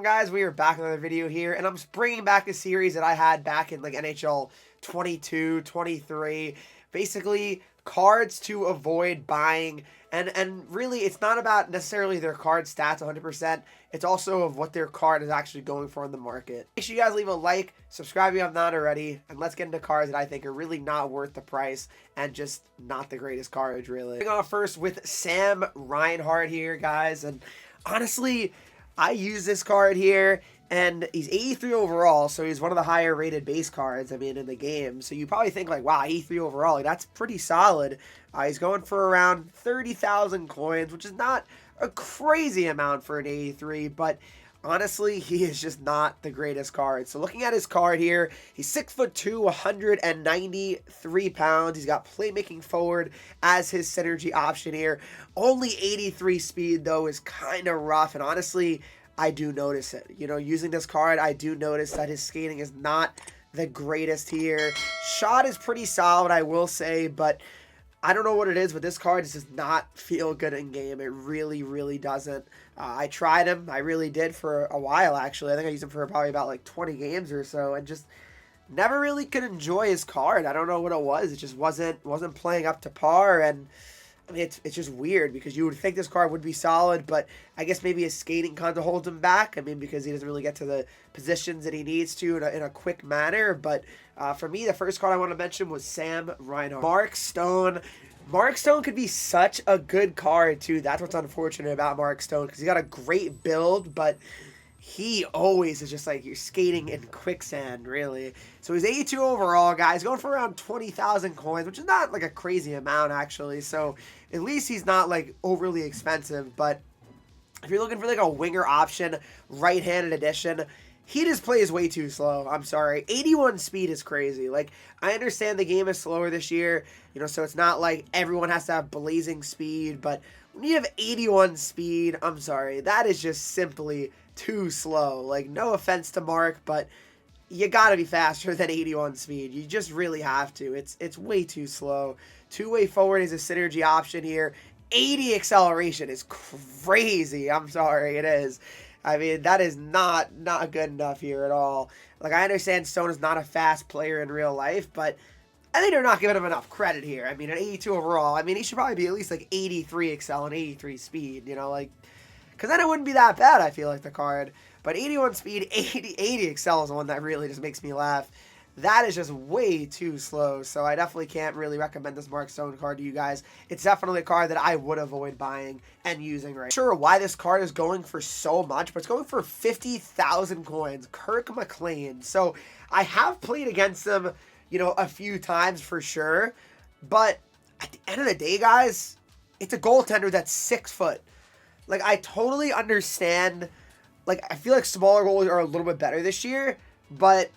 guys? We are back with another video here, and I'm just bringing back a series that I had back in like NHL 22, 23. Basically, cards to avoid buying, and really, it's not about necessarily their card stats 100%. It's also of what their card is actually going for in the market. Make sure you guys leave a like, subscribe if you have not already, and let's get into cards that I think are really not worth the price and just not the greatest cards, really. Starting off first with Sam Reinhart here, guys, and honestly, I use this card here, and he's 83 overall, so he's one of the higher rated base cards, I mean, in the game. So you probably think, like, wow, 83 overall, like, that's pretty solid. He's going for around 30,000 coins, which is not a crazy amount for an 83, but honestly, he is just not the greatest card. So looking at his card here, he's 6'2", 193 pounds. He's got playmaking forward as his synergy option here. Only 83 speed, though, is kind of rough, and honestly, I do notice it. You know, using this card, I do notice that his skating is not the greatest here. Shot is pretty solid, I will say, but I don't know what it is, but this card just does not feel good in game. It really, really doesn't. I tried him. I really did for a while, actually. I think I used him for probably about like 20 games or so, and just never really could enjoy his card. I don't know what it was. It just wasn't playing up to par, and I mean, it's just weird because you would think this card would be solid, but I guess maybe his skating kind of holds him back. I mean, because he doesn't really get to the positions that he needs to in a quick manner. But for me, the first card I want to mention was Sam Reinhart. Mark Stone. Mark Stone could be such a good card, too. That's what's unfortunate about Mark Stone, because he got a great build, but he always is just like you're skating in quicksand, really. So he's 82 overall, guys, going for around 20,000 coins, which is not like a crazy amount, actually. So at least he's not like overly expensive. But if you're looking for like a winger option, right-handed edition, he just plays way too slow. I'm sorry. 81 speed is crazy. Like, I understand the game is slower this year, you know, so it's not like everyone has to have blazing speed, but when you have 81 speed, I'm sorry, that is just simply too slow. Like, no offense to Mark, but you gotta be faster than 81 speed. You just really have to. It's way too slow. Two-way forward is a synergy option here. 80 acceleration is crazy. I'm sorry, it is. I mean, that is not good enough here at all. Like, I understand Stone is not a fast player in real life, but I think they're not giving him enough credit here. I mean, at 82 overall, I mean, he should probably be at least like 83 excel and 83 speed, you know, like, because then it wouldn't be that bad, I feel like, the card. But 81 speed, 80 excel is the one that really just makes me laugh. That is just way too slow, so I definitely can't really recommend this Mark Stone card to you guys. It's definitely a card that I would avoid buying and using right now. Sure why this card is going for so much, but it's going for 50,000 coins. Kirk McLean. So I have played against him, you know, a few times for sure, but at the end of the day, guys, it's a goaltender that's 6 foot. Like, I totally understand. Like, I feel like smaller goalies are a little bit better this year, but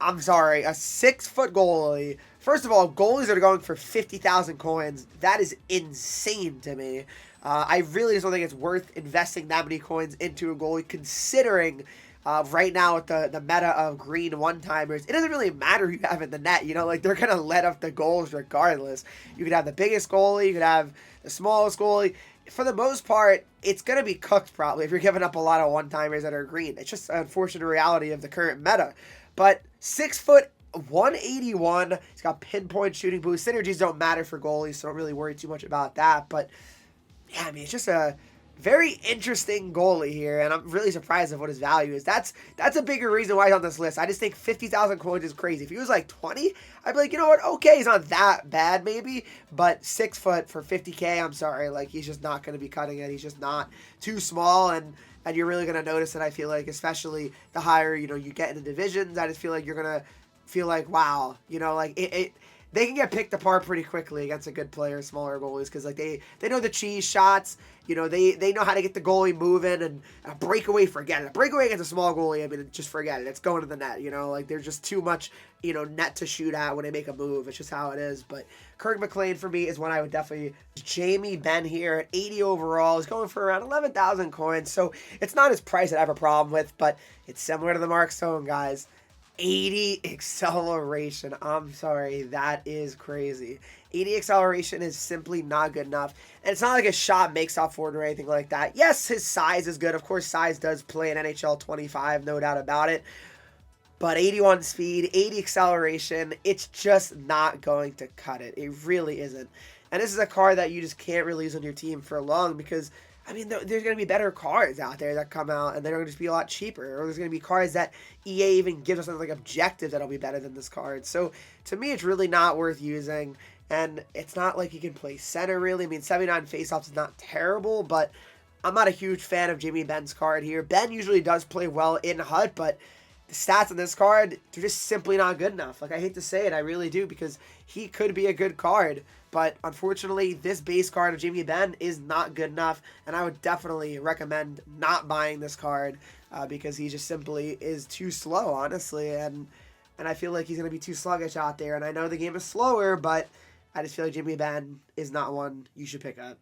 I'm sorry, a 6 foot goalie. First of all, goalies are going for 50,000 coins. That is insane to me. I really just don't think it's worth investing that many coins into a goalie, considering right now with the meta of green one-timers, it doesn't really matter who you have in the net. You know, like, they're going to let up the goals regardless. You could have the biggest goalie, you could have the smallest goalie. For the most part, it's going to be cooked probably if you're giving up a lot of one-timers that are green. It's just an unfortunate reality of the current meta. But 6 foot, 181. He's got pinpoint shooting boost. Synergies don't matter for goalies, so don't really worry too much about that. But yeah, I mean, it's just a very interesting goalie here, and I'm really surprised at what his value is. That's a bigger reason why he's on this list. I just think 50,000 coins is crazy. If he was like 20, I'd be like, you know what? Okay, he's not that bad maybe, but 6 foot for 50K, I'm sorry. Like, he's just not going to be cutting it. He's just not too small, and you're really going to notice it, I feel like, especially the higher, you know, you get in the divisions. I just feel like you're going to feel like, wow, you know, like, they can get picked apart pretty quickly against a good player, smaller goalies, because like they know the cheese shots, you know, they know how to get the goalie moving, and a breakaway, forget it. A breakaway against a small goalie, I mean, just forget it. It's going to the net, you know, like there's just too much, you know, net to shoot at when they make a move. It's just how it is. But Kirk McLean for me is one I would definitely. Jamie Benn here at 80 overall is going for around 11,000 coins, so it's not his price that I have a problem with, but it's similar to the Mark Stone, guys. 80 acceleration. I'm sorry, that is crazy. 80 acceleration is simply not good enough. And it's not like a shot makes off forward or anything like that. Yes, his size is good. Of course, size does play in NHL 25, no doubt about it. But 81 speed, 80 acceleration, it's just not going to cut it. It really isn't. And this is a card that you just can't really use on your team for long because, I mean, there's going to be better cards out there that come out and they're going to just be a lot cheaper. Or there's going to be cards that EA even gives us like objectives that'll be better than this card. So to me, it's really not worth using. And it's not like you can play center really. I mean, 79 faceoffs is not terrible, but I'm not a huge fan of Jamie Benn's card here. Benn usually does play well in HUT, but the stats on this card, they're just simply not good enough. Like, I hate to say it, I really do, because he could be a good card. But unfortunately, this base card of Jamie Benn is not good enough, and I would definitely recommend not buying this card because he just simply is too slow, honestly. And I feel like he's going to be too sluggish out there. And I know the game is slower, but I just feel like Jamie Benn is not one you should pick up.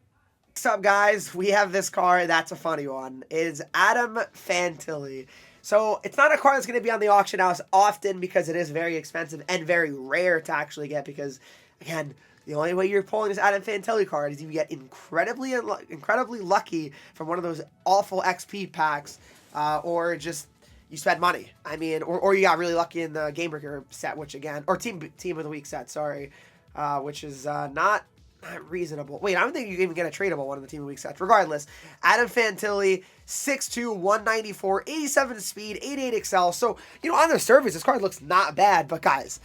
Next up, guys, we have this card. That's a funny one. It is Adam Fantilli. So it's not a card that's going to be on the auction house often because it is very expensive and very rare to actually get because, again, the only way you're pulling this Adam Fantilli card is you get incredibly lucky from one of those awful XP packs or just you spend money. I mean, or you got really lucky in the Game Breaker set, which again, or Team of the Week set, sorry, which is not reasonable. Wait, I don't think you can even get a tradable one in the Team of the Week sets. Regardless, Adam Fantilli, 6'2", 194, 87 speed, 88 excel. So, on the surface, this card looks not bad. But guys,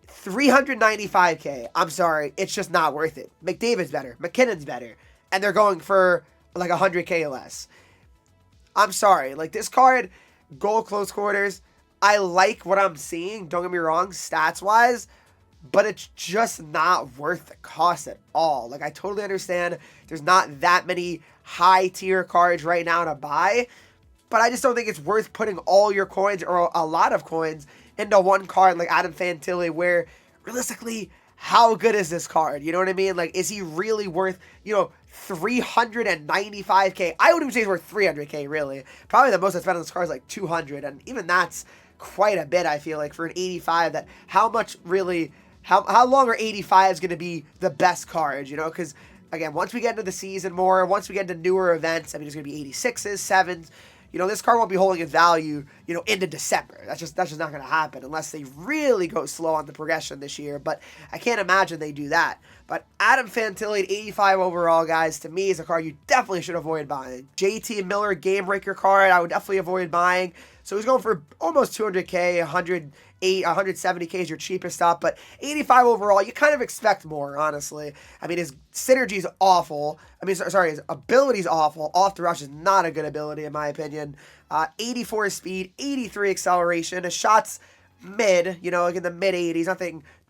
395K. I'm sorry, it's just not worth it. McDavid's better. McKinnon's better. And they're going for like 100K less. I'm sorry. Like, this card, goal close quarters, I like what I'm seeing. Don't get me wrong, stats-wise. But it's just not worth the cost at all. Like, I totally understand there's not that many high-tier cards right now to buy, but I just don't think it's worth putting all your coins or a lot of coins into one card like Adam Fantilli where, realistically, how good is this card? You know what I mean? Like, is he really worth, 395K? I wouldn't even say he's worth 300K, really. Probably the most I spent on this card is like 200, and even that's quite a bit, I feel like, for an 85 that how much really... How long are 85s going to be the best cards, Because, again, once we get into the season more, once we get into newer events, I mean, it's going to be 86s, 7s. This card won't be holding its value, into December. That's just not going to happen unless they really go slow on the progression this year. But I can't imagine they do that. But Adam Fantilli at 85 overall, guys, to me is a card you definitely should avoid buying. JT Miller Game Breaker card, I would definitely avoid buying. So he's going for almost 200K, 170K is your cheapest up, but 85 overall, you kind of expect more, honestly. I mean, his synergy's awful. I mean, sorry, his ability's awful. Off the rush is not a good ability, in my opinion. 84 speed, 83 acceleration. His shot's mid, like in the mid-80s.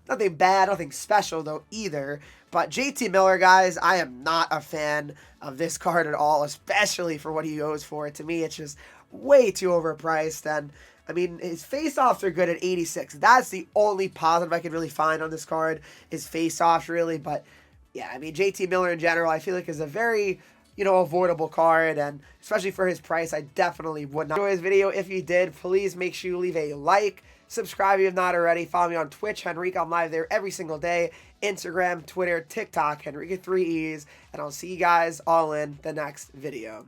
Nothing bad, nothing special, though, either. But JT Miller, guys, I am not a fan of this card at all, especially for what he goes for. To me, it's just way too overpriced, and I mean, his face-offs are good at 86. That's the only positive I could really find on this card, is face-offs, really. But, yeah, I mean, JT Miller in general, I feel like is a very, avoidable card. And especially for his price, I definitely would not enjoy his video. If you did, please make sure you leave a like. Subscribe if you have not already. Follow me on Twitch, Henreek. I'm live there every single day. Instagram, Twitter, TikTok, Henreek with 3 E's. And I'll see you guys all in the next video.